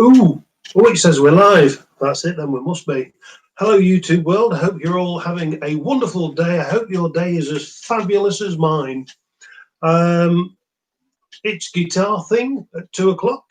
Ooh, oh, it says we're live. That's it, then we must be. Hello, YouTube world. I hope you're all having a wonderful day. I hope your day is as fabulous as mine. It's guitar thing at 2 o'clock,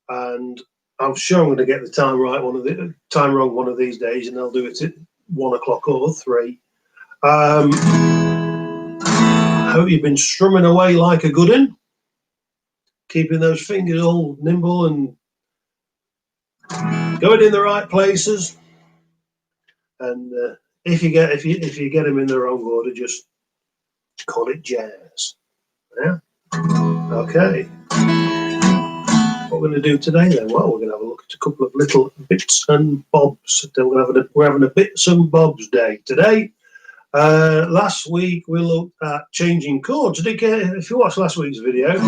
and I'm sure I'm going to get the time right wrong one of these days, and I'll do it at 1 o'clock or 3. I hope you've been strumming away like a good un, keeping those fingers all nimble and going in the right places. And if you get them in the wrong order, just call it jazz. Yeah. Okay. What we're going to do today then? Well, we're going to have a look at a couple of little bits and bobs. We're having a bits and bobs day today. Last week we looked at changing chords. If you watched last week's video,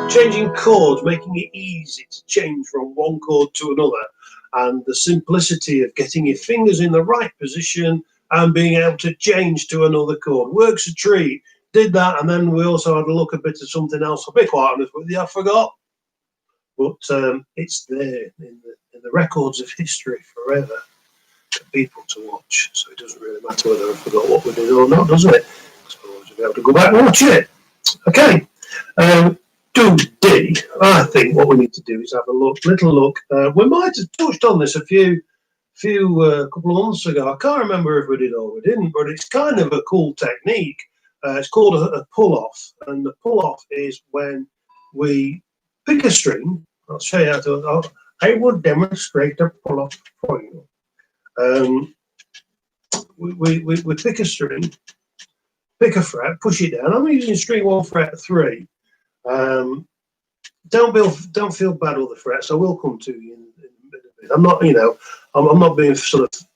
changing chords, making it easy to change from one chord to another, and the simplicity of getting your fingers in the right position and being able to change to another chord. Works a treat. Did that, and then we also had a look a bit at something else. I'll be quite honest with you, I forgot. But it's there in the records of history forever for people to watch. So it doesn't really matter whether I forgot what we did or not, does it? So we'll be able to go back and watch it. Okay. Today, I think what we need to do is have a little look. We might have touched on this a couple of months ago. I can't remember if we did or we didn't, but it's kind of a cool technique. It's called a pull-off, and the pull-off is when we pick a string. I'll show you how to. I will demonstrate a pull-off for you. We pick a string, pick a fret, push it down. I'm using string 1 fret 3. Don't feel bad with the frets. I will come to you in a bit. I'm not, I'm not being sort of,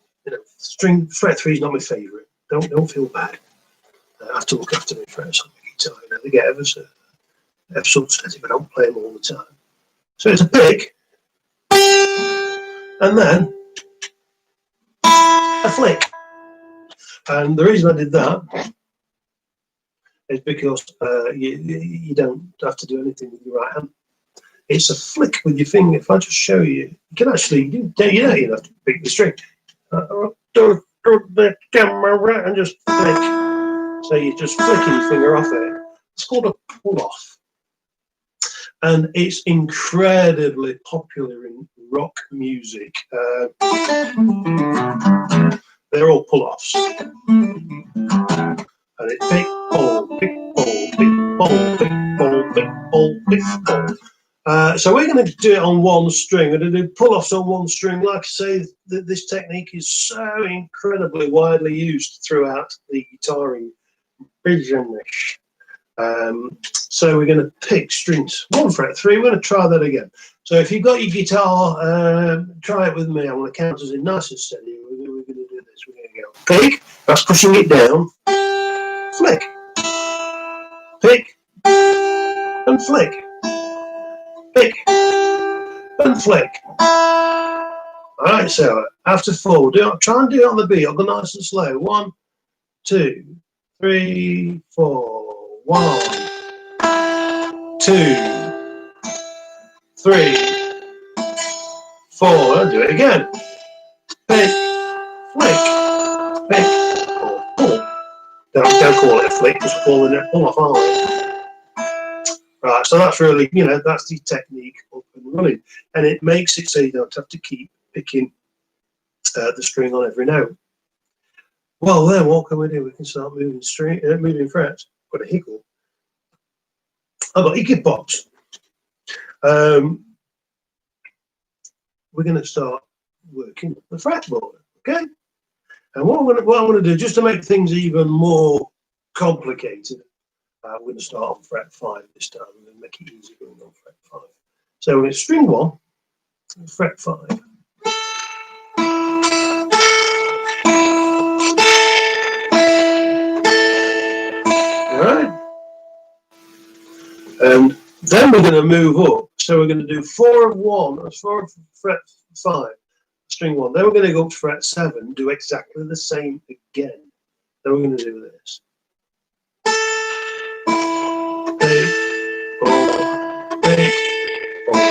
string fret 3 is not my favourite. Don't feel bad. I have to look after my frets on the guitar. They get ever so upset if I don't play them all the time. So it's a pick, and then a flick. And the reason I did that is because you don't have to do anything with your right hand. It's a flick with your finger. If I just show you, you can actually, you don't have to pick the string. Do the camera and just flick. So you're just flicking your finger off it. It's called a pull-off. And it's incredibly popular in rock music. They're all pull-offs. And it's pick, pull, pick, pull, pick, pull, pick, pull, pick, pull, pick, pull. So we're going to do it on one string. We're going to do pull-offs on one string. Like I say, this technique is so incredibly widely used throughout the guitaring business. So we're going to pick strings 1 fret 3. We're going to try that again. So if you've got your guitar, try it with me. I'm going to count us in nice and steady. We're going to do this. We're going to go pick. That's pushing it down. Flick. Pick. And flick. Pick. And flick. Alright, so after 4, try and do it on the beat. I'll go nice and slow. 1, 2, 3, 4. 1, 2, 3, 4. I'll do it again. Pick, flick, pick, pull. Don't call it a flick, just pull off, aren't we? Right, so that's really, that's the technique up and running. And it makes it so you don't have to keep picking the string on every note. Well, then what can we do? We can start moving frets. Got a hiccup. I've got icky pops. We're going to start working the fretboard, okay? And what I'm going to do, just to make things even more complicated, we're going to start on fret 5 this time and make it easy going on fret 5. So we're going to string 1, fret 5. And then we're going to move up. So we're going to do 4 of 1, that's 4 of fret 5, string 1. Then we're going to go up to fret 7, do exactly the same again. Then we're going to do this. 8, 4, 8, 4,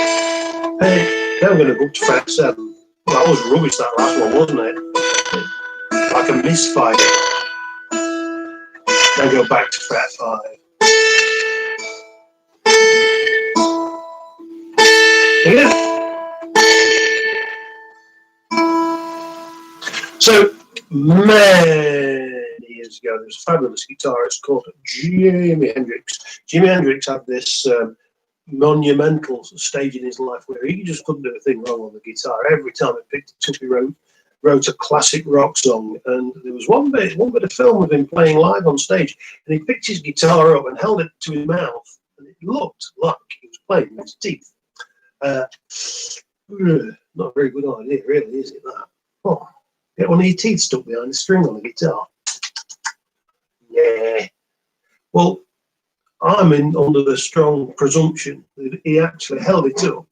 pick. Then we're going to go up to fret 7. That was rubbish, that last one, wasn't it? Like a misfire. Then go back to fret 5. Yeah. So many years ago, there was a fabulous guitarist called Jimi Hendrix. Jimi Hendrix had this monumental stage in his life where he just couldn't do a thing wrong on the guitar. Every time he picked it up, he wrote a classic rock song. And there was one bit of film of him playing live on stage, and he picked his guitar up and held it to his mouth, and it looked like he was playing with his teeth. Not a very good idea, really, is it? That. Oh, get one of your teeth stuck behind the string on the guitar. Yeah. Well, I'm under the strong presumption that he actually held it up.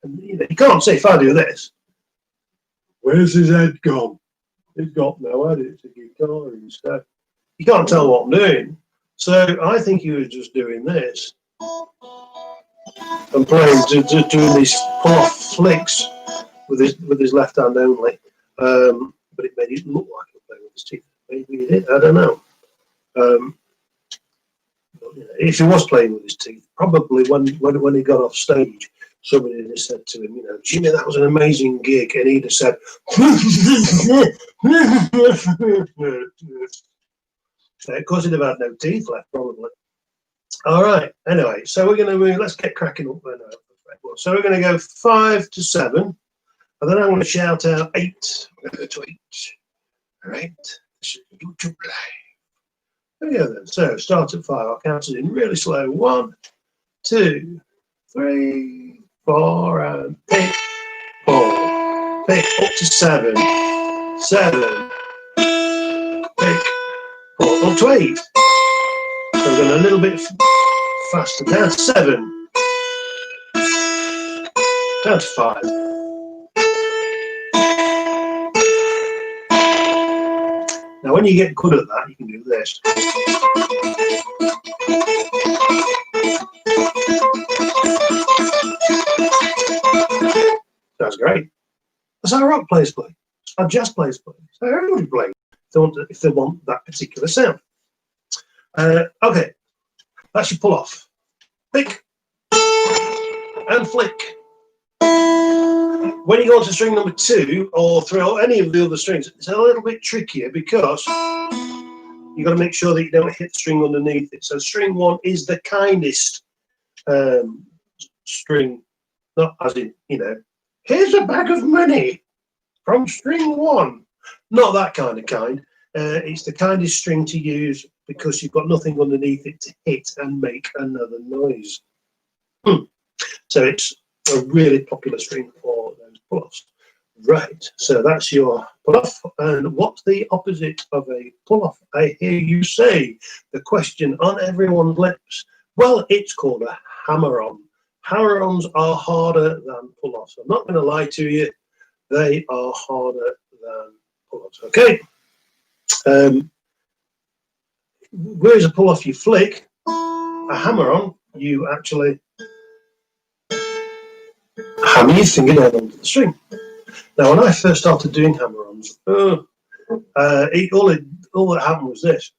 And you can't say, if I do this, where's his head gone? He's got no head, it's a guitar instead. You can't tell what I'm doing. So I think he was just doing this and playing, doing these pull-off flicks with his left hand only. But it made it look like he was playing with his teeth. Maybe he did, I don't know. If he was playing with his teeth, probably when he got off stage, somebody had said to him, Jimmy, that was an amazing gig, and he'd have said, of course he'd have had no teeth left, probably. All right. Anyway, so we're going to move. Let's get cracking up. So we're going to go 5 to 7, and then I'm going to shout out 8. We're going to go to 8. All right. This is YouTube Live. There we go then. So start at 5. I'll count it in really slow. 1, 2, 3, 4, and pick, pull, pick up to 7, 7, pick, pull up to 8. So we're going a little bit faster. Down to 7, down to 5. Now, when you get good at that, you can do this. That's great. That's how rock players play. That's how jazz players play. That's how everybody plays if they want that particular sound. Okay, that's your pull off. Pick and flick. When you go on to string number 2 or throw any of the other strings, it's a little bit trickier because you've got to make sure that you don't hit the string underneath it. So string 1 is the kindest string, not as in, here's a bag of money from string 1. Not that kind of kind. It's the kindest string to use because you've got nothing underneath it to hit and make another noise. So it's a really popular string for those pull-offs. Right, so that's your pull-off. And what's the opposite of a pull-off? I hear you say. The question on everyone's lips. Well, it's called a hammer-on. Hammer-ons are harder than pull-offs. I'm not going to lie to you. They are harder than pull-offs. Okay. Whereas a pull-off you flick, a hammer-on you actually hammer your finger down onto the string. Now, when I first started doing hammer-ons, all that happened was this.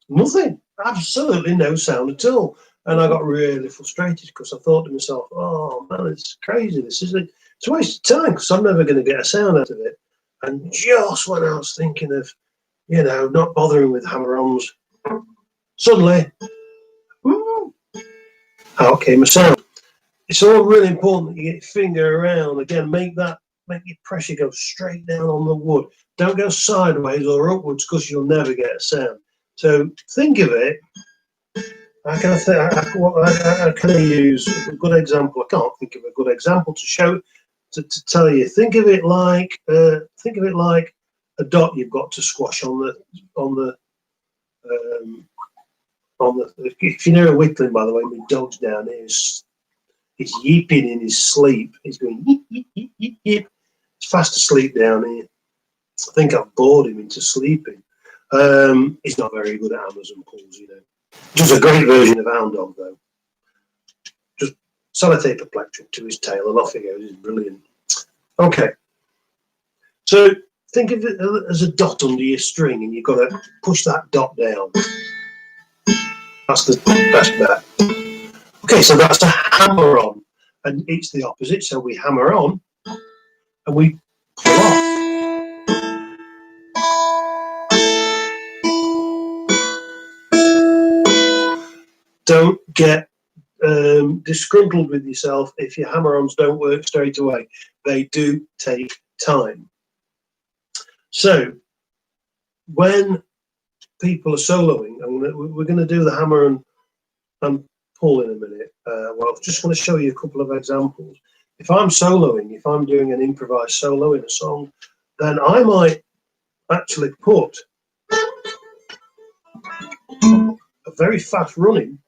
Nothing. Absolutely no sound at all. And I got really frustrated because I thought to myself, oh, man, it's crazy. It's a waste of time because I'm never going to get a sound out of it. And just when I was thinking of, not bothering with hammer-ons, suddenly, out came a sound. It's all really important that you get your finger around. Again, make your pressure go straight down on the wood. Don't go sideways or upwards because you'll never get a sound. So think of it. How can I use a good example? I can't think of a good example to show to tell you. Think of it like a dot you've got to squash on the if you know a wickling, by the way, my dog's down here. He's yeeping in his sleep. He's going yeep, yeep, yeep, yeep, yeep. He's fast asleep down here. I think I've bored him into sleeping. He's not very good at hammers and pulls, There's a great version of Hound Dog, though. Just sellotape a plectrum to his tail, and off he goes. It's brilliant. Okay, so think of it as a dot under your string, and you've got to push that dot down. That's the best bet. Okay, so that's a hammer on, and it's the opposite. So we hammer on, and we pull off. Don't get disgruntled with yourself if your hammer-ons don't work straight away. They do take time. So when people are soloing, we're going to do the hammer and pull in a minute. Well, I just want to show you a couple of examples. If I'm soloing, if I'm doing an improvised solo in a song, then I might actually put a very fast running,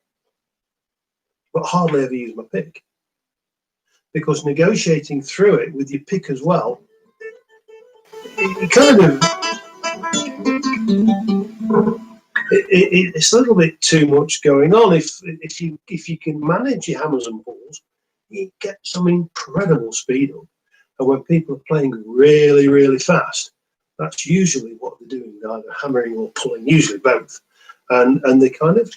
but hardly ever use my pick, because negotiating through it with your pick as well, it kind of it's a little bit too much going on. If you can manage your hammers and pulls, you get some incredible speed up. And when people are playing really, really fast, that's usually what they're doing, either hammering or pulling, usually both. And they kind of,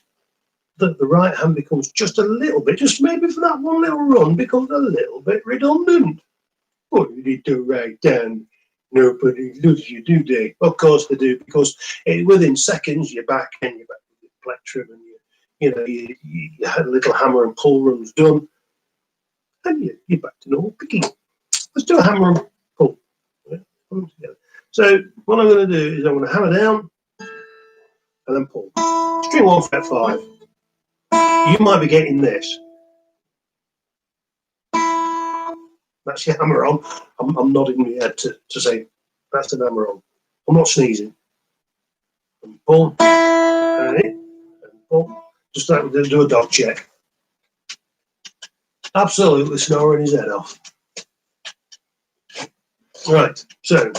the right hand becomes just a little bit, just maybe for that one little run, becomes a little bit redundant. What did he do right then? Nobody loves you, do they? Of course they do, because within seconds you're back and you're back with your plectrum, and you had a little hammer and pull runs done, and you're back to normal picking. Let's do a hammer and pull. So what I'm going to do is I'm going to hammer down and then pull. String 1 fret 5. You might be getting this. That's your hammer on. I'm nodding my head to say that's an hammer on. I'm not sneezing. And pull, and pull. Just like we're going to do a dog check. Absolutely snoring his head off. Right, so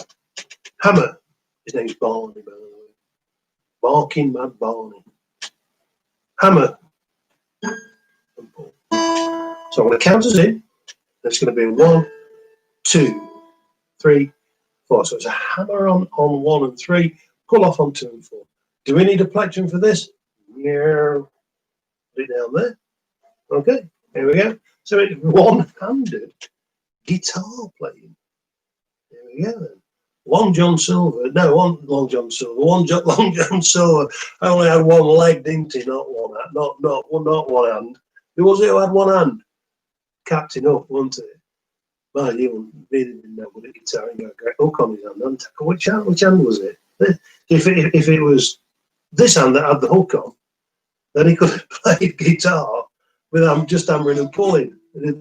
hammer. His name's Barney, by the way. Barking Mad Barney. Hammer and pull. So I'm going to count us in. It's going to be 1, 2, 3, 4. So it's a hammer on 1 and 3, pull off on 2 and 4. Do we need a plectrum for this? Yeah. Put it down there. Okay, here we go. So it's one-handed guitar playing. There we go then. Long John Silver. No, Long John Silver. Long John Silver only had one leg, didn't he? Not one hand. Not one hand. Who was it who had one hand? Captain Hook, wasn't it? Well, you didn't know what a guitar and got a great hook on his hand. Which hand was it? If it was this hand that had the hook on, then he could have played guitar without just hammering and pulling. It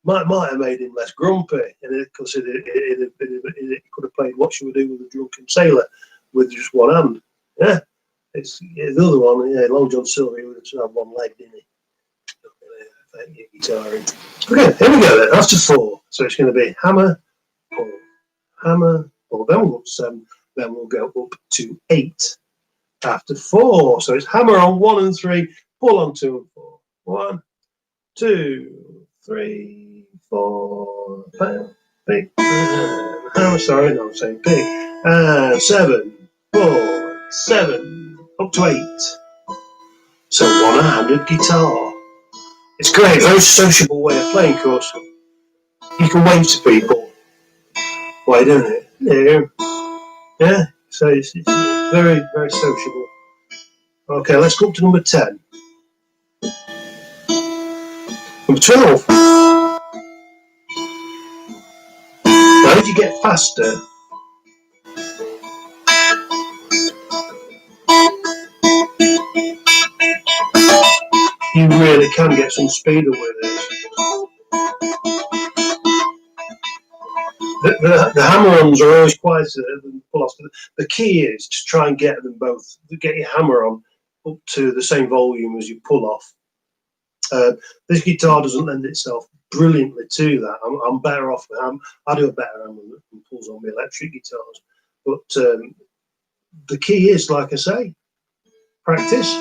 might have made him less grumpy, and because it could have played What Shall We Do with a Drunken Sailor with just one hand. Yeah, it's the other one. Yeah, Long John Silver, he would have had one leg, didn't he? Guitar. Okay, here we go then. After 4, so it's going to be hammer, pull, hammer, pull. Then we'll go up to 7. Then we'll go up to 8. After 4, so it's hammer on 1 and 3, pull on 2 and 4. 1, 2, 3, 4. Big. Hammer. Sorry, no, I'm saying big. 7, 4, 7, up to 8. So one-handed guitar. It's great, very sociable way of playing, of course. You can wave to people while you're doing it. Yeah, so it's very, very sociable. Okay, let's go up to number 10. Number 12. Now, as you get faster, you really can get some speed up with it. The hammer-ons are always quieter than pull-offs. The key is to try and get them both, to get your hammer-on up to the same volume as your pull-off. This guitar doesn't lend itself brilliantly to that. I'm better off with I do a better hammer than pulls on my electric guitars. But the key is, like I say, practice.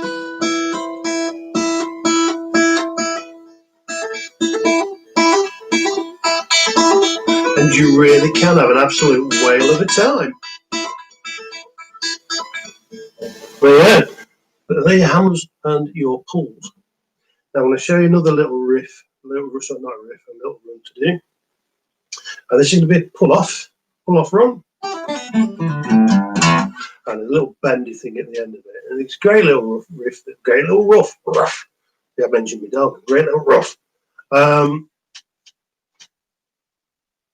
and you really can have an absolute whale of a time. But yeah, but they're your hammers and your pulls. Now I'm going to show you another little riff, a little run to do. And this is going to be a pull off run, and a little bendy thing at the end of it. And it's a great little riff, great little rough. Yeah, I mentioned my dog, great little rough.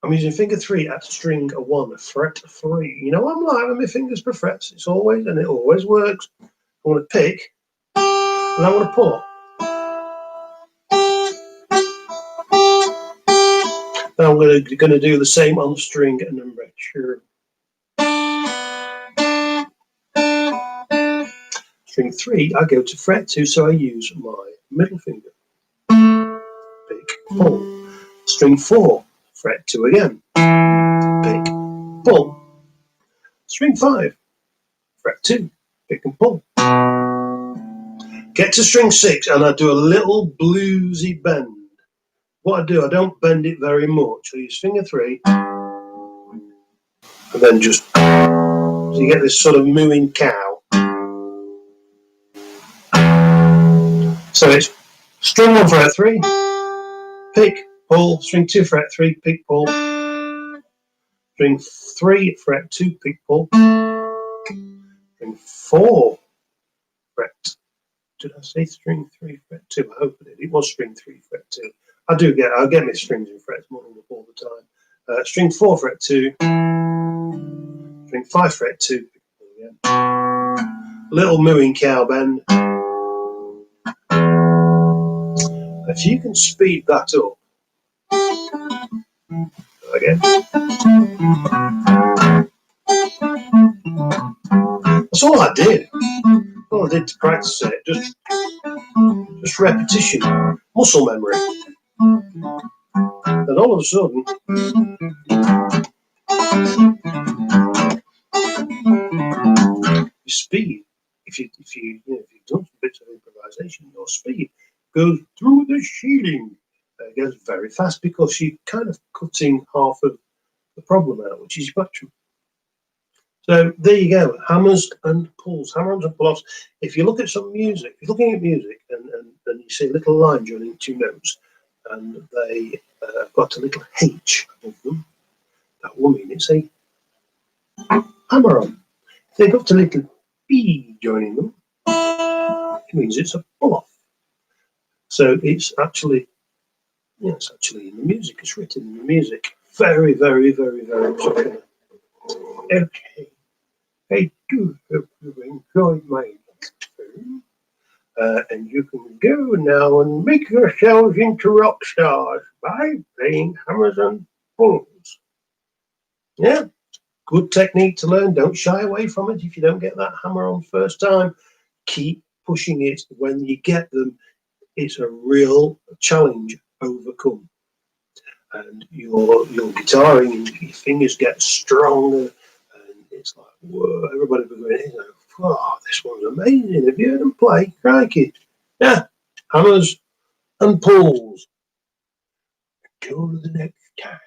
I'm using finger 3 at string 1, fret 3. You know, I'm like with my fingers per frets. It always works. I want to pick, and I want to pull. Now I'm going to do the same on the string number 2. String 3, I go to fret 2, so I use my middle finger. Pick, pull. String 4, fret 2 again. Pick, pull. String 5, fret 2, pick and pull. Get to string 6 and I do a little bluesy bend. What I do, I don't bend it very much. I use finger 3 and then just, so you get this sort of mooing cow. So it's string 1 fret 3, pick, pull, string 2 fret 3, pick, pull, string 3 fret 2, pick, pull, string 4 fret. Did I say string 3 fret 2? I hope I did. It was string 3 fret 2. I get my strings and frets muddled up all the time. String 4 fret 2, string 5 fret 2, pick, pull again. Little mooing cow bend. If you can speed that up again. That's all I did. All I did to practice it, just repetition, muscle memory. And all of a sudden, your speed, if you've done some bits of improvisation, your speed goes through the ceiling. It goes very fast because you're kind of cutting half of the problem out, which is your battery. So there you go, hammers and pulls, hammers and pull-offs. If you look at some music, if you're looking at music and you see a little line joining 2 notes, and they got a little H above them, that will mean it's a hammer-on. If they've got a little B joining them, it means it's a pull-off. So it's actually in the music. It's written in the music. Very, very, very, very popular. Okay. I do hope you enjoyed my lecture. And you can go now and make yourselves into rock stars by playing hammers and pulls. Yeah, good technique to learn. Don't shy away from it if you don't get that hammer on first time. Keep pushing it. When you get them, it's a real challenge overcome. And your guitaring and your fingers get stronger. And it's like, whoa, everybody will be going, oh, this one's amazing. Have you heard them play? Crikey. Yeah, hammers and pulls. Until the next time.